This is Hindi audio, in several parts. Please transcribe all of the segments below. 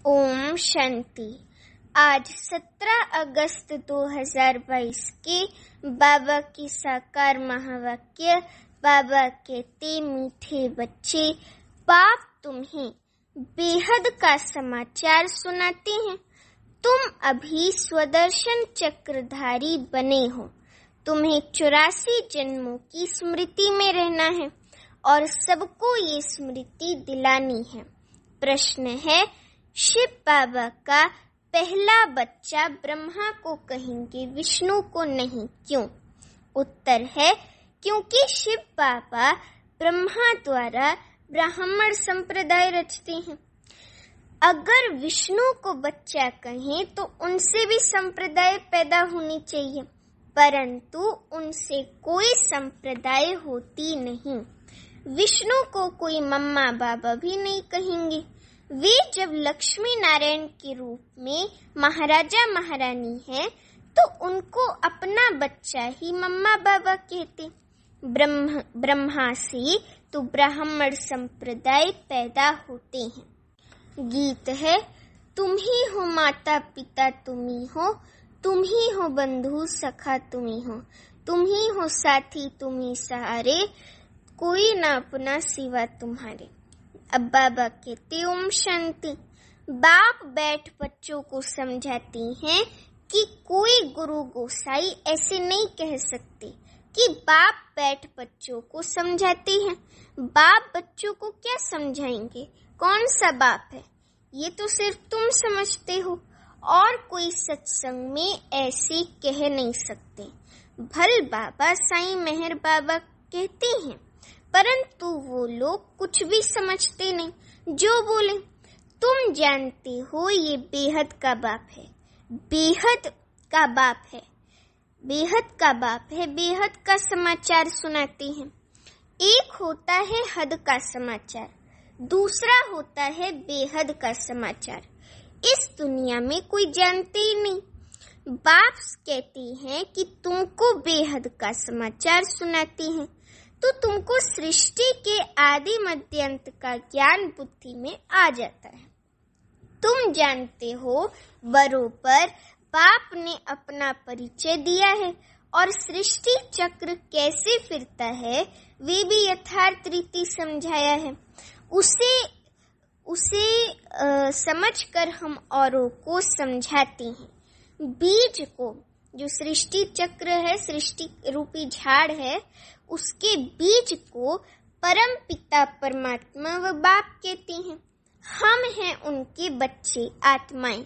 ओम शांति। आज 17 अगस्त 2022 के बाबा की साकार महावाक्य। बाबा कहते, मीठे बच्चे, बाप तुम्हें बेहद का समाचार सुनाते हैं। तुम अभी स्वदर्शन चक्रधारी बने हो। तुम्हें 84 जन्मों की स्मृति में रहना है और सबको ये स्मृति दिलानी है। प्रश्न है, शिव बाबा का पहला बच्चा ब्रह्मा को कहेंगे, विष्णु को नहीं, क्यों? उत्तर है, क्योंकि शिव बाबा ब्रह्मा द्वारा ब्राह्मण संप्रदाय रचते हैं। अगर विष्णु को बच्चा कहें तो उनसे भी संप्रदाय पैदा होनी चाहिए, परंतु उनसे कोई संप्रदाय होती नहीं। विष्णु को कोई मम्मा बाबा भी नहीं कहेंगे। वे जब लक्ष्मी नारायण के रूप में महाराजा महारानी हैं, तो उनको अपना बच्चा ही मम्मा बाबा कहते। ब्रह्मा से तो ब्राह्मण संप्रदाय पैदा होते हैं। गीत है, तुम ही हो माता पिता तुम ही हो बंधु सखा तुम ही हो साथी तुम ही सहारे, कोई ना अपना सिवा तुम्हारे। अब बाबा कहते, ओम शांति। बाप बैठ बच्चों को समझाते हैं कि कोई गुरु गोसाई ऐसे नहीं कह सकते कि बाप बैठ बच्चों को समझाते हैं। बाप बच्चों को क्या समझाएंगे? कौन सा बाप है? ये तो सिर्फ तुम समझते हो, और कोई सत्संग में ऐसे कह नहीं सकते। भल बाबा साईं मेहर बाबा कहते हैं, परंतु वो लोग कुछ भी समझते नहीं। जो बोले, तुम जानते हो ये बेहद का बाप है, बेहद का बाप है, बेहद का बाप है, बेहद का समाचार सुनाते हैं। एक होता है हद का समाचार, दूसरा होता है बेहद का समाचार। इस दुनिया में कोई जानते ही नहीं। बाप कहते हैं कि तुमको बेहद का समाचार सुनाते हैं, तो तुमको सृष्टि के आदि मध्य अंत का ज्ञान बुद्धि में आ जाता है। तुम जानते हो बरोबर बाप ने अपना परिचय दिया है, और सृष्टि चक्र कैसे फिरता है वे भी यथार्थ रीति समझाया है। उसे समझकर हम औरों को समझाते हैं। बीज को, जो सृष्टि चक्र है, सृष्टि रूपी झाड़ है, उसके बीज को परम पिता परमात्मा व बाप कहते हैं। हम हैं उनके बच्चे, आत्माएं।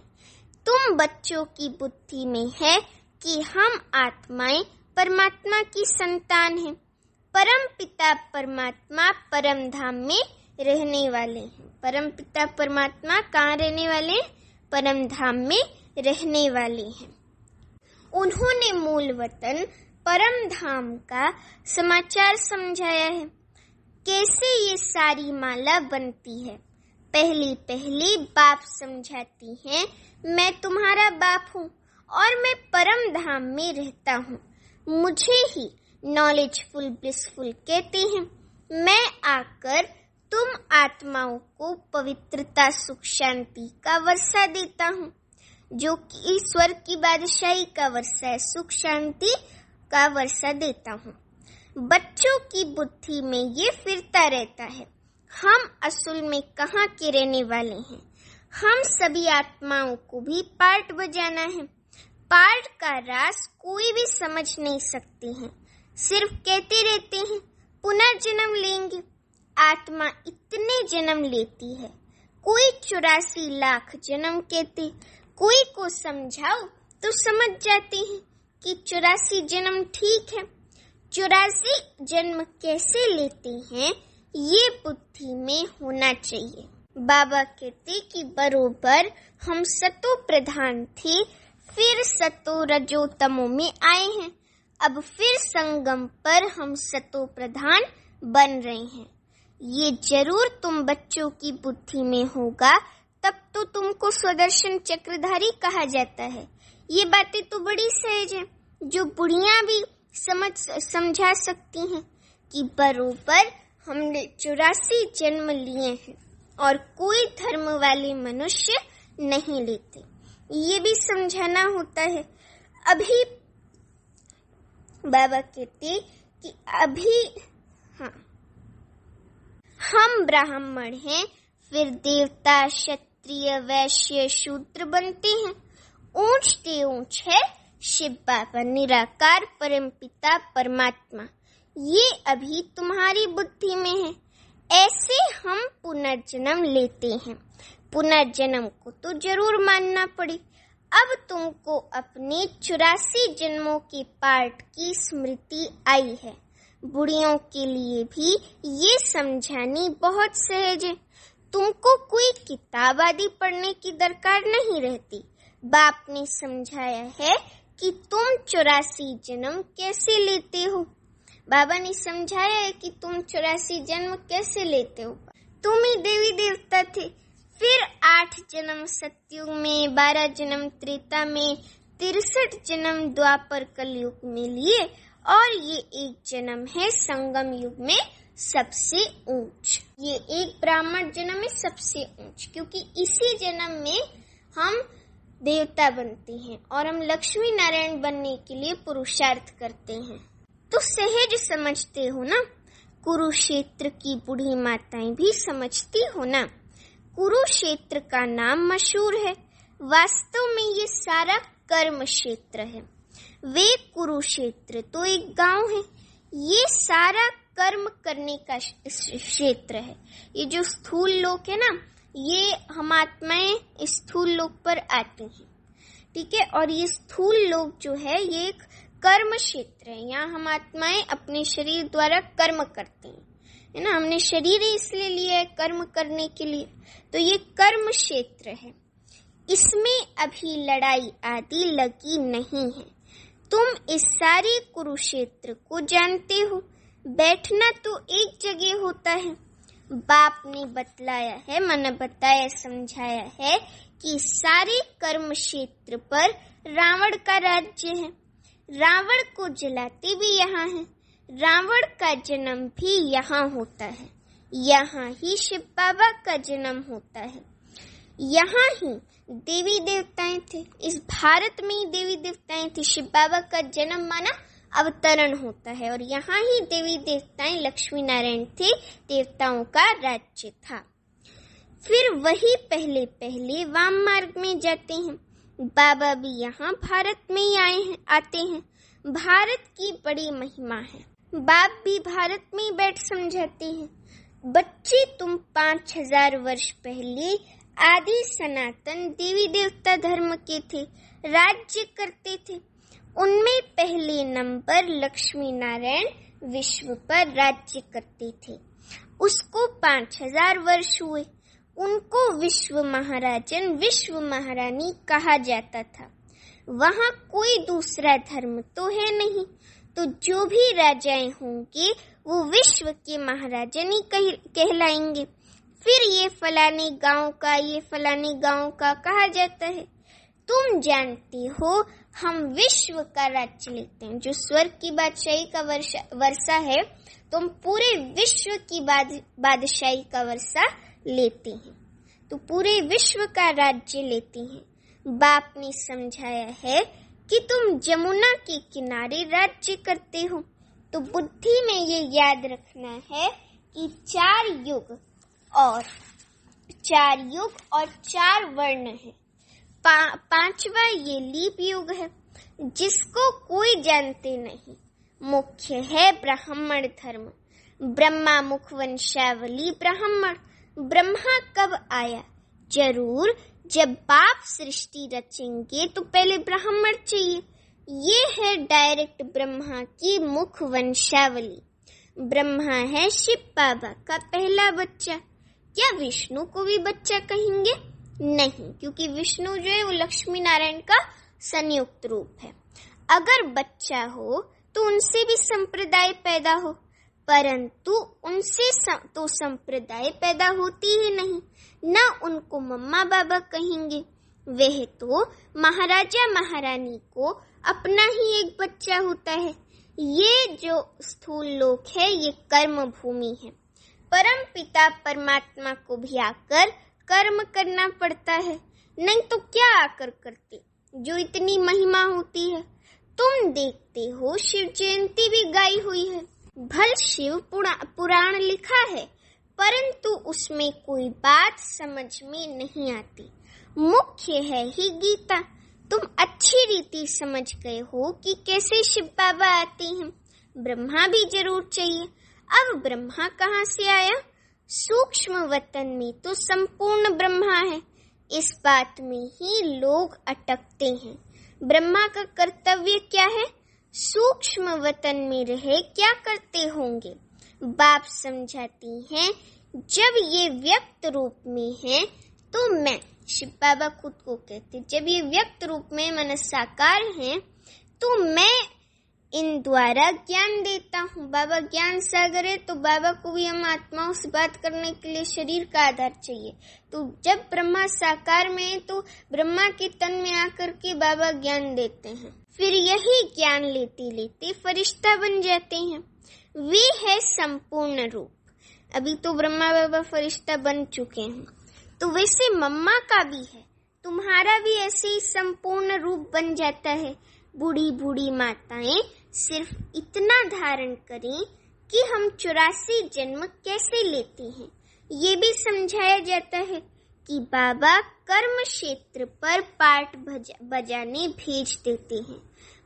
तुम बच्चों की बुद्धि में है कि हम आत्माएं परमात्मा की संतान हैं। परम पिता परमात्मा परम धाम में रहने वाले हैं। परम पिता परमात्मा कहाँ रहने वाले? परम धाम में रहने वाले हैं। उन्होंने मूल वतन परम धाम का समाचार समझाया है। कैसे ये सारी माला बनती है? पहले बाप समझाती हैं, मैं तुम्हारा बाप हूँ और मैं परम धाम में रहता हूँ। मुझे ही नॉलेजफुल ब्लिसफुल कहते हैं। मैं आकर तुम आत्माओं को पवित्रता सुख शांति का वर्षा देता हूँ, जो कि स्वर्ग की बादशाही का वर्षा है, सुख शांति का वर्षा देता हूँ। बच्चों की बुद्धि में ये फिरता रहता है, हम असल में कहाँ के रहने वाले हैं। हम सभी आत्माओं को भी पार्ट बजाना है। पार्ट का राज कोई भी समझ नहीं सकते हैं, सिर्फ कहते रहते हैं पुनर्जन्म लेंगे। आत्मा इतने जन्म लेती है, कोई 84 लाख जन्म कहते। कोई को समझाओ तो समझ जाते हैं कि 84 जन्म ठीक है। 84 जन्म कैसे लेते हैं, ये बुद्धि में होना चाहिए। बाबा कहते कि बरोबर हम सतो प्रधान थे, फिर सतो रजो तमो में आए हैं। अब फिर संगम पर हम सतो प्रधान बन रहे हैं। ये जरूर तुम बच्चों की बुद्धि में होगा, तब तो तुमको स्वदर्शन चक्रधारी कहा जाता है। ये बातें तो बड़ी सहज हैं, जो बुढ़ियां भी समझा सकती हैं कि बरोबर हमने 84 जन्म लिए हैं और कोई धर्म वाले मनुष्य नहीं लेते। ये भी समझाना होता है। अभी बाबा कहते कि अभी हम ब्राह्मण हैं, फिर देवता, क्षत्रिय, वैश्य, शूद्र बनते हैं। ऊंच से ऊंच है शिव बाबा, निराकार परमपिता परमात्मा। ये अभी तुम्हारी बुद्धि में है। ऐसे हम पुनर्जन्म लेते हैं। पुनर्जन्म को तो जरूर मानना पड़े। अब तुमको अपने 84 जन्मों के पाठ की स्मृति आई है। बुढ़ियों के लिए भी ये समझानी बहुत सहज है। तुमको कोई किताब आदि पढ़ने की दरकार नहीं रहती। बाप ने समझाया है कि तुम 84 जन्म कैसे लेते हो। बाबा ने समझाया है कि तुम 84 जन्म कैसे लेते हो। तुम ही देवी देवता थे, फिर 8 जन्म सतयुग में, 12 जन्म त्रेता में, 63 जन्म द्वापर कलयुग में लिए, और ये एक जन्म है संगम युग में सबसे ऊंच। ये एक ब्राह्मण जन्म है सबसे ऊंच, क्योंकि इसी जन्म में हम देवता बनते हैं और हम लक्ष्मी नारायण बनने के लिए पुरुषार्थ करते हैं। तो सहज समझते हो ना। कुरुक्षेत्र की बूढ़ी माताएं भी समझती हो ना। कुरुक्षेत्र का नाम मशहूर है, वास्तव में ये सारा कर्म क्षेत्र है। वे कुरुक्षेत्र तो एक गांव है, ये सारा कर्म करने का क्षेत्र है। ये जो स्थूल लोक है ना, ये हम आत्माएं स्थूल लोक पर आती हैं, ठीक है। और ये स्थूल लोक जो है ये एक कर्म क्षेत्र है। यहाँ हम आत्माएं अपने शरीर द्वारा कर्म करते हैं, है ना। हमने शरीर इसलिए लिया है कर्म करने के लिए, तो ये कर्म क्षेत्र है। इसमें अभी लड़ाई आदि लगी नहीं है। तुम इस सारे कुरुक्षेत्र को जानते हो। बैठना तो एक जगह होता है। बाप ने बतलाया है, मैंने बताया, समझाया है कि सारे कर्म क्षेत्र पर रावण का राज्य है। रावण को जलाते भी यहाँ है। रावण का जन्म भी यहाँ होता है। यहाँ ही शिव बाबा का जन्म होता है। यहाँ ही देवी देवताएं थे। इस भारत में ही देवी देवताएं थी। शिव बाबा का जन्म माना अवतरण होता है, और यहाँ ही देवी देवताएं लक्ष्मी नारायण थे। देवताओं का राज्य था। फिर वही पहले पहले वाम मार्ग में जाते हैं। बाबा भी यहाँ भारत में ही आते हैं। भारत की बड़ी महिमा है। बाप भी भारत में ही बैठ समझाते हैं। बच्चे, तुम 5000 वर्ष पहले आदि सनातन देवी देवता धर्म के थे, राज्य करते थे। उनमें पहले नंबर लक्ष्मी नारायण विश्व पर राज्य करते थे। उसको 5000 वर्ष हुए। उनको विश्व महाराजन, विश्व महारानी कहा जाता था। वहाँ कोई दूसरा धर्म तो है नहीं, तो जो भी राजाएं होंगे वो विश्व के महाराजन ही कहलाएंगे। फिर ये फलाने गांव का, ये फलाने गांव का कहा जाता है। तुम जानते हो हम विश्व का राज्य लेते हैं। जो स्वर्ग की बादशाही का वर्षा है, तुम पूरे विश्व की बादशाही का वर्षा लेते हैं, तो पूरे विश्व का राज्य लेते हैं। बाप ने समझाया है कि तुम जमुना के किनारे राज्य करते हो, तो बुद्धि में ये याद रखना है कि 4 युग और 4 वर्ण है। 5वां ये लीप युग है, जिसको कोई जानते नहीं। मुख्य है ब्राह्मण धर्म। ब्रह्मा मुख वंशावली ब्राह्मण। ब्रह्मा कब आया? जरूर जब बाप सृष्टि रचेंगे तो पहले ब्राह्मण चाहिए। ये है डायरेक्ट ब्रह्मा की मुख वंशावली। ब्रह्मा है शिव बाबा का पहला बच्चा। क्या विष्णु को भी बच्चा कहेंगे? नहीं, क्योंकि विष्णु जो है वो लक्ष्मी नारायण का संयुक्त रूप है। अगर बच्चा हो तो उनसे भी संप्रदाय पैदा हो, परंतु उनसे तो संप्रदाय पैदा होती ही नहीं। न उनको मम्मा बाबा कहेंगे। वह तो महाराजा महारानी को अपना ही एक बच्चा होता है। ये जो स्थूल लोक है ये कर्म भूमि है। परम पिता परमात्मा को भी आकर कर्म करना पड़ता है। नहीं तो क्या आकर करते, जो इतनी महिमा होती है। तुम देखते हो शिव जयंती भी गाई हुई है। भल शिव पुराण लिखा है, परंतु उसमें कोई बात समझ में नहीं आती। मुख्य है ही गीता। तुम अच्छी रीति समझ गए हो कि कैसे शिव बाबा आते हैं। ब्रह्मा भी जरूर चाहिए। अब ब्रह्मा कहाँ से आया? सूक्ष्म वतन में तो संपूर्ण ब्रह्मा है। इस बात में ही लोग अटकते हैं। ब्रह्मा का कर्तव्य क्या है? सूक्ष्म वतन में रहे क्या करते होंगे? बाप समझाती हैं, जब ये व्यक्त रूप में है तो मैं, शिव बाबा खुद को कहते, जब ये व्यक्त रूप में मन साकार है तो मैं इन द्वारा ज्ञान देता हूँ। बाबा ज्ञान सागर है, तो बाबा को भी हम आत्माओं से बात करने के लिए शरीर का आधार चाहिए। तो जब ब्रह्मा साकार में है तो ब्रह्मा के तन में आकर के बाबा ज्ञान देते हैं। फिर यही ज्ञान लेते लेते फरिश्ता बन जाते हैं। वे है संपूर्ण रूप। अभी तो ब्रह्मा बाबा फरिश्ता बन चुके हैं, तो वैसे मम्मा का भी है, तुम्हारा भी ऐसे ही संपूर्ण रूप बन जाता है। बूढ़ी बूढ़ी माताएं सिर्फ इतना धारण करें कि हम 84 जन्म कैसे लेते हैं। ये भी समझाया जाता है कि बाबा कर्म क्षेत्र पर पाठ बजाने भेज देते हैं,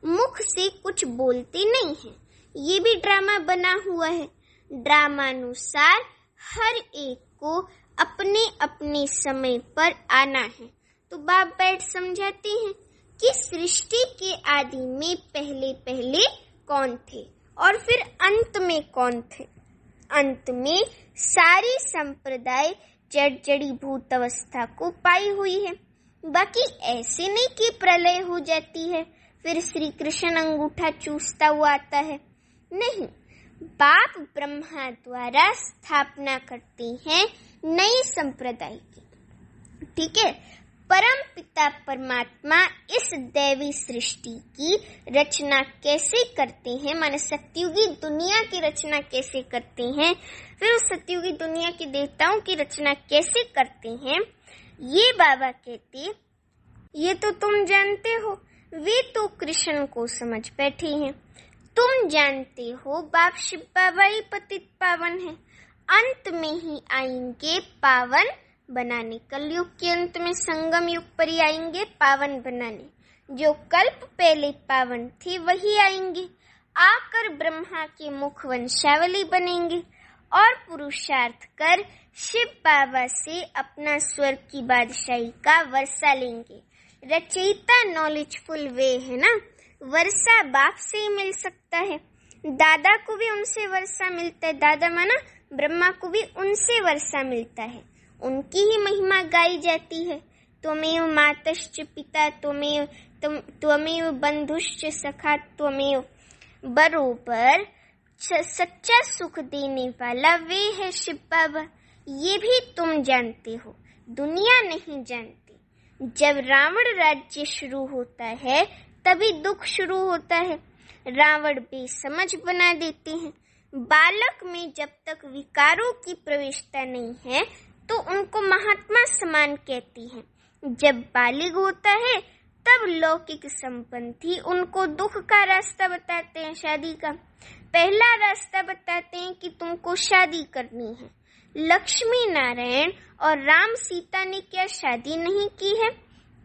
मुख से कुछ बोलते नहीं हैं। ये भी ड्रामा बना हुआ है। ड्रामानुसार हर एक को अपने अपने समय पर आना है। तो बाप बैठ समझाते हैं कि सृष्टि के आदि में पहले पहले कौन थे और फिर अंत में कौन थे। अंत में सारी संप्रदाय जड़ी भूत अवस्था को पाई हुई है। बाकी ऐसे नहीं कि प्रलय हो जाती है फिर श्री कृष्ण अंगूठा चूसता हुआ आता है। नहीं, बाप ब्रह्मा द्वारा स्थापना करते हैं नई संप्रदाय की। ठीक है। परम पिता परमात्मा इस दैवी सृष्टि की रचना कैसे करते हैं, माने सतयुगी दुनिया की रचना कैसे करते हैं, फिर उस सतयुगी दुनिया के देवताओं की रचना कैसे करते हैं, ये बाबा कहते ये तो तुम जानते हो। वे तो कृष्ण को समझ बैठे हैं। तुम जानते हो बाप शिव बाबा ही पतित पावन है। अंत में ही आएंगे पावन बनाने। कलयुग के अंत में संगम युग पर ही आएंगे पावन बनाने। जो कल्प पहले पावन थे वही आएंगे, आकर ब्रह्मा के मुख वंशावली बनेंगे और पुरुषार्थ कर शिव बाबा से अपना स्वर्ग की बादशाही का वर्षा लेंगे। रचयिता नॉलेजफुल वे है ना, वर्षा बाप से ही मिल सकता है। दादा को भी उनसे वर्षा मिलता है। दादा माना ब्रह्मा को भी उनसे वर्षा मिलता है। उनकी ही महिमा गाई जाती है। त्वमेव मातश्च पिता त्वमेव बंधुश्च सखा त्वमेव। बरोबर सच्चा सुख देने वाला वे है शिव बाबा। ये भी तुम जानते हो, दुनिया नहीं जानती। जब रावण राज्य शुरू होता है तभी दुख शुरू होता है। रावण बेसमझ बना देते हैं। बालक में जब तक विकारों की प्रवेशता नहीं है तो उनको महात्मा समान कहती हैं। जब बालिग होता है तब लौकिक संपत्ति उनको दुख का रास्ता बताते हैं, शादी का। पहला रास्ता बताते हैं कि तुमको शादी करनी है। लक्ष्मी नारायण और राम सीता ने क्या शादी नहीं की है,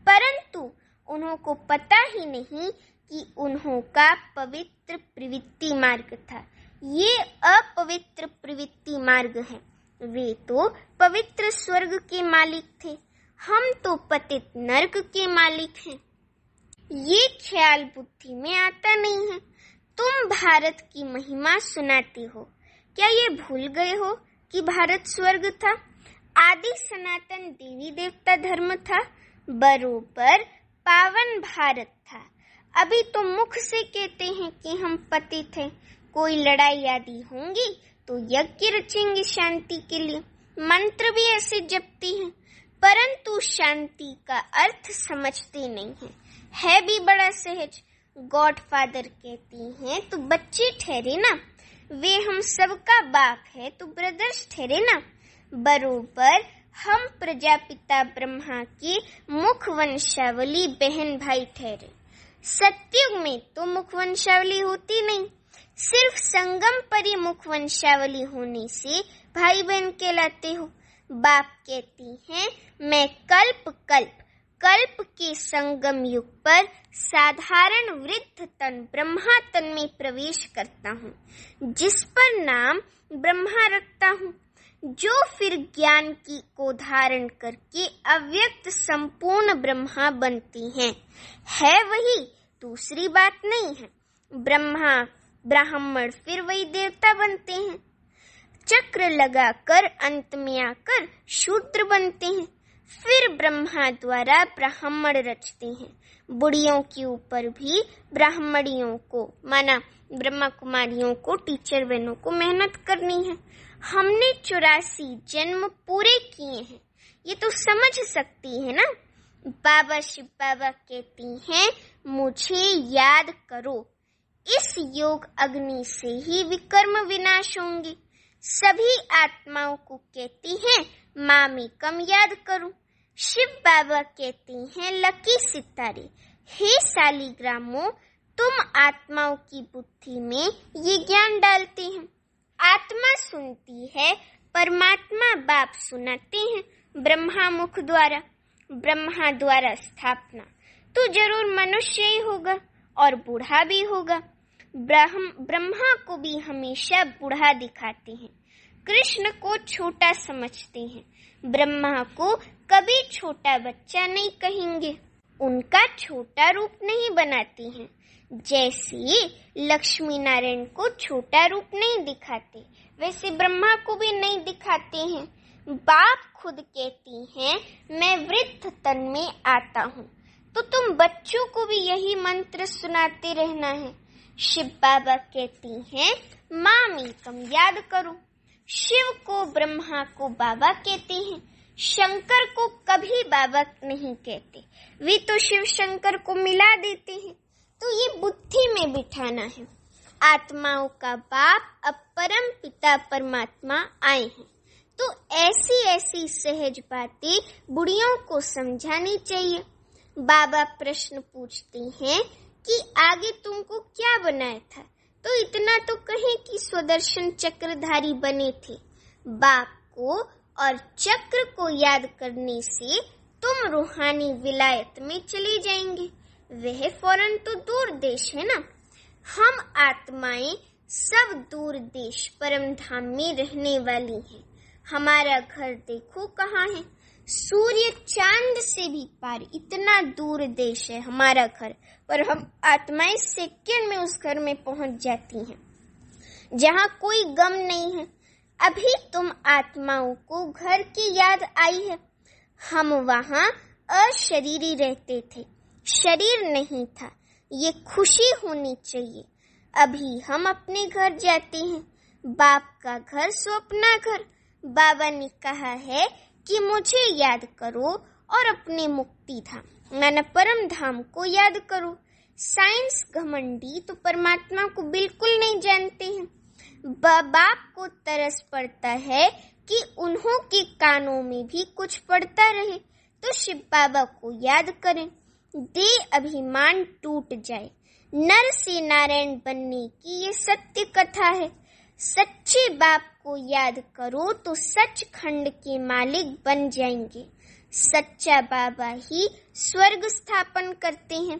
परंतु उन्हों को पता ही नहीं कि उन्हों का पवित्र प्रवृत्ति मार्ग था। ये अपवित्र प्रवृत्ति मार्ग है। वे तो पवित्र स्वर्ग के मालिक थे, हम तो पतित नरक के मालिक हैं। ये ख्याल बुद्धि में आता नहीं है। तुम भारत की महिमा सुनाते हो, क्या ये भूल गए हो कि भारत स्वर्ग था, आदि सनातन देवी देवता धर्म था, बरोबर पावन भारत था। अभी तो मुख से कहते हैं कि हम पतित हैं। कोई लड़ाई आदि होंगी तो यज्ञ रचेंगे शांति के लिए, मंत्र भी ऐसे जपती हैं, परंतु शांति का अर्थ समझते नहीं है भी बड़ा सहज। गॉड फादर कहती हैं तो बच्चे ठहरे ना, वे हम सबका बाप है तो ब्रदर्स ठहरे ना। बरोबर हम प्रजापिता ब्रह्मा की मुख वंशावली बहन भाई ठहरे। सतयुग में तो मुख वंशावली होती नहीं, सिर्फ संगम पर ही मुख वंशावली होने से भाई बहन कहलाते हो। बाप कहती हैं, मैं कल्प के संगम युग पर साधारण वृद्ध तन ब्रह्मा तन में प्रवेश करता हूँ, जिस पर नाम ब्रह्मा रखता हूँ, जो फिर ज्ञान की को धारण करके अव्यक्त संपूर्ण ब्रह्मा बनती हैं। है वही, दूसरी बात नहीं है। ब्रह्मा ब्राह्मण फिर वही देवता बनते हैं, चक्र लगाकर अंत में आकर शूद्र बनते हैं, फिर ब्रह्मा द्वारा ब्राह्मण रचते हैं। बुढ़ियों के ऊपर भी ब्राह्मणियों को माना ब्रह्मा कुमारियों को, टीचर बहनों को मेहनत करनी है। हमने 84 जन्म पूरे किए हैं, ये तो समझ सकती है ना। बाबा शिव बाबा कहती हैं, मुझे याद करो, इस योग अग्नि से ही विकर्म विनाश होंगे। सभी आत्माओं को कहती हैं, माँ में कम याद करो। शिव बाबा कहती हैं, लकी सितारे, हे सालिग्रामों, तुम आत्माओं की बुद्धि में ये ज्ञान डालते हैं। आत्मा सुनती है, परमात्मा बाप सुनाते हैं। ब्रह्मा द्वारा स्थापना तो जरूर मनुष्य ही होगा और बूढ़ा भी होगा। ब्रह्मा को भी हमेशा बूढ़ा दिखाते हैं, कृष्ण को छोटा समझते हैं। ब्रह्मा को कभी छोटा बच्चा नहीं कहेंगे, उनका छोटा रूप नहीं बनाते हैं। जैसे लक्ष्मी नारायण को छोटा रूप नहीं दिखाते, वैसे ब्रह्मा को भी नहीं दिखाते हैं। बाप खुद कहती हैं, मैं वृद्ध तन में आता हूँ, तो तुम बच्चों को भी यही मंत्र सुनाते रहना है। शिव बाबा कहती हैं, माँ में कम याद करो। शिव को ब्रह्मा को बाबा कहते हैं, शंकर को कभी बाबा नहीं कहते, वे तो शिव शंकर को मिला देते हैं। तो ये बुद्धि में बिठाना है। आत्माओं का बाप अब परम पिता परमात्मा आए हैं, तो ऐसी ऐसी सहज बातें बुढ़ियों को समझानी चाहिए। बाबा प्रश्न पूछते हैं कि आगे तुमको क्या बनाया था, तो इतना तो कहें कि स्वदर्शन चक्रधारी बने थे। बाप को और चक्र को याद करने से तुम रूहानी विलायत में चले जाएंगे। वह फौरन तो दूर देश है ना। हम आत्माएं सब दूर देश परम धाम में रहने वाली हैं। हमारा घर देखो कहाँ है, सूर्य चांद से भी पार, इतना दूर देश है हमारा घर, पर हम आत्माएं सेकंड में उस घर में पहुंच जाती हैं, जहाँ कोई गम नहीं है। अभी तुम आत्माओं को घर की याद आई है। हम वहाँ अशरीरी रहते थे, शरीर नहीं था, ये खुशी होनी चाहिए। अभी हम अपने घर जाते हैं, बाप का घर सो अपना घर। बाबा ने कहा है कि मुझे याद करो और अपने मुक्ति धाम माना परम धाम को याद करो। साइंस घमंडी तो परमात्मा को बिल्कुल नहीं जानते हैं। बाप को तरस पड़ता है कि उन्हों के कानों में भी कुछ पड़ता रहे, तो शिव बाबा को याद करें, दे अभिमान टूट जाए। नर से नारायण बनने की ये सत्य कथा है। सच्चे बाप को याद करो तो सचखंड के मालिक बन जाएंगे। सच्चा बाबा ही स्वर्ग स्थापन करते हैं।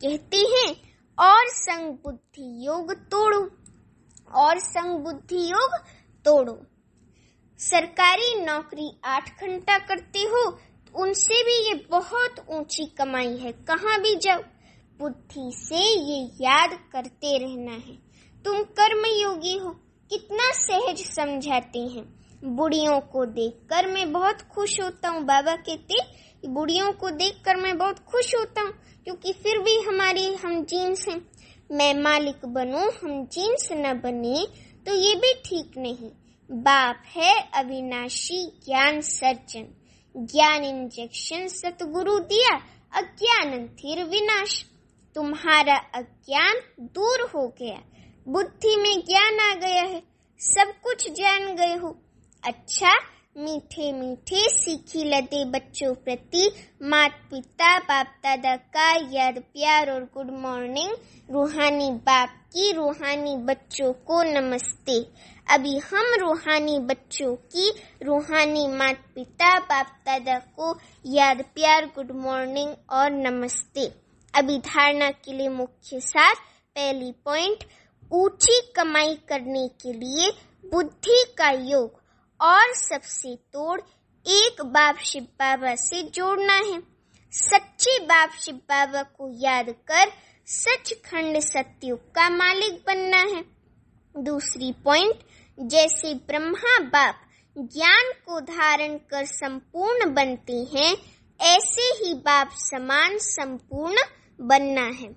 कहते हैं, और संग बुद्धि योग तोड़ो, और संग बुद्धि योग तोड़ो। सरकारी नौकरी 8 घंटा करते हो, उनसे भी ये बहुत ऊंची कमाई है। कहाँ भी जाओ, बुद्धि से ये याद करते रहना है, तुम कर्म योगी हो। कितना सहज समझाते हैं। बुढ़ियों को देखकर मैं बहुत खुश होता हूँ। बाबा कहते, बुढ़ियों को देखकर मैं बहुत खुश होता हूँ, क्योंकि फिर भी हम जीन्स हैं। मैं मालिक बनूं, हम जीन्स न बने तो ये भी ठीक नहीं। बाप है अविनाशी ज्ञान सर्जन, ज्ञान इंजेक्शन सतगुरु दिया, अज्ञान थिर विनाश। तुम्हारा अज्ञान दूर हो गया, बुद्धि में ज्ञान आ गया है, सब कुछ जान गए हो। अच्छा, मीठे मीठे सीखी लदे बच्चों प्रति माता पिता बाप दादा का याद प्यार और गुड मॉर्निंग। रूहानी बाप की रूहानी बच्चों को नमस्ते। अभी हम रूहानी बच्चों की रूहानी माता पिता बाप दादा को याद प्यार गुड मॉर्निंग और नमस्ते। अभी धारणा के लिए मुख्य सार। पहली पॉइंट, ऊंची कमाई करने के लिए बुद्धि का योग और सबसे तोड़ एक बाप शिव बाबा से जोड़ना है। सच्चे बाप शिव बाबा को याद कर सचखंड सतयुग का मालिक बनना है। दूसरी पॉइंट, जैसे ब्रह्मा बाप ज्ञान को धारण कर संपूर्ण बनते हैं, ऐसे ही बाप समान संपूर्ण बनना है।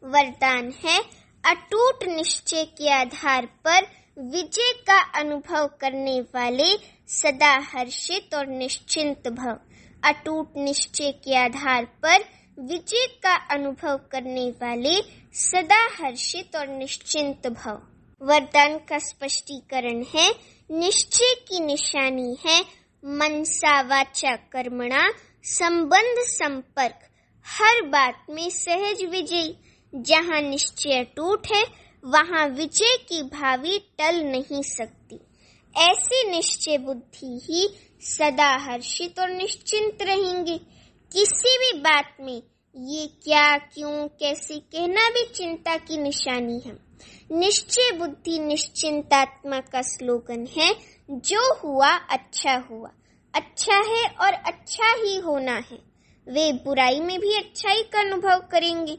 वरदान है, अटूट निश्चय के आधार पर विजय का अनुभव करने वाले सदा हर्षित और निश्चिंत भव। अटूट निश्चय के आधार पर विजय का अनुभव करने वाले सदा हर्षित और निश्चिंत भव। वरदान का स्पष्टीकरण है, निश्चय की निशानी है मनसा वाचा कर्मणा संबंध संपर्क, हर बात में सहज विजयी। जहाँ निश्चय टूट है वहाँ विजय की भावी टल नहीं सकती। ऐसी निश्चय बुद्धि ही सदा हर्षित और निश्चिंत रहेंगे। किसी भी बात में ये क्या क्यों कैसे कहना भी चिंता की निशानी है। निश्चय बुद्धि निश्चिंतात्मा का स्लोगन है, जो हुआ, अच्छा है और अच्छा ही होना है। वे बुराई में भी अच्छाई का अनुभव करेंगे।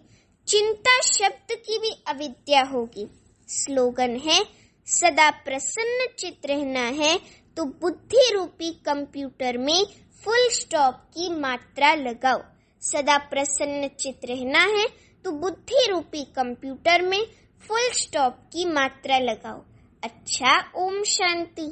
चिंता शब्द की भी अविद्या होगी। स्लोगन है, सदा प्रसन्न चित्त रहना है तो बुद्धि रूपी कंप्यूटर में फुल स्टॉप की मात्रा लगाओ। सदा प्रसन्न चित्त रहना है तो बुद्धि रूपी कंप्यूटर में फुल स्टॉप की मात्रा लगाओ। अच्छा, ओम शांति।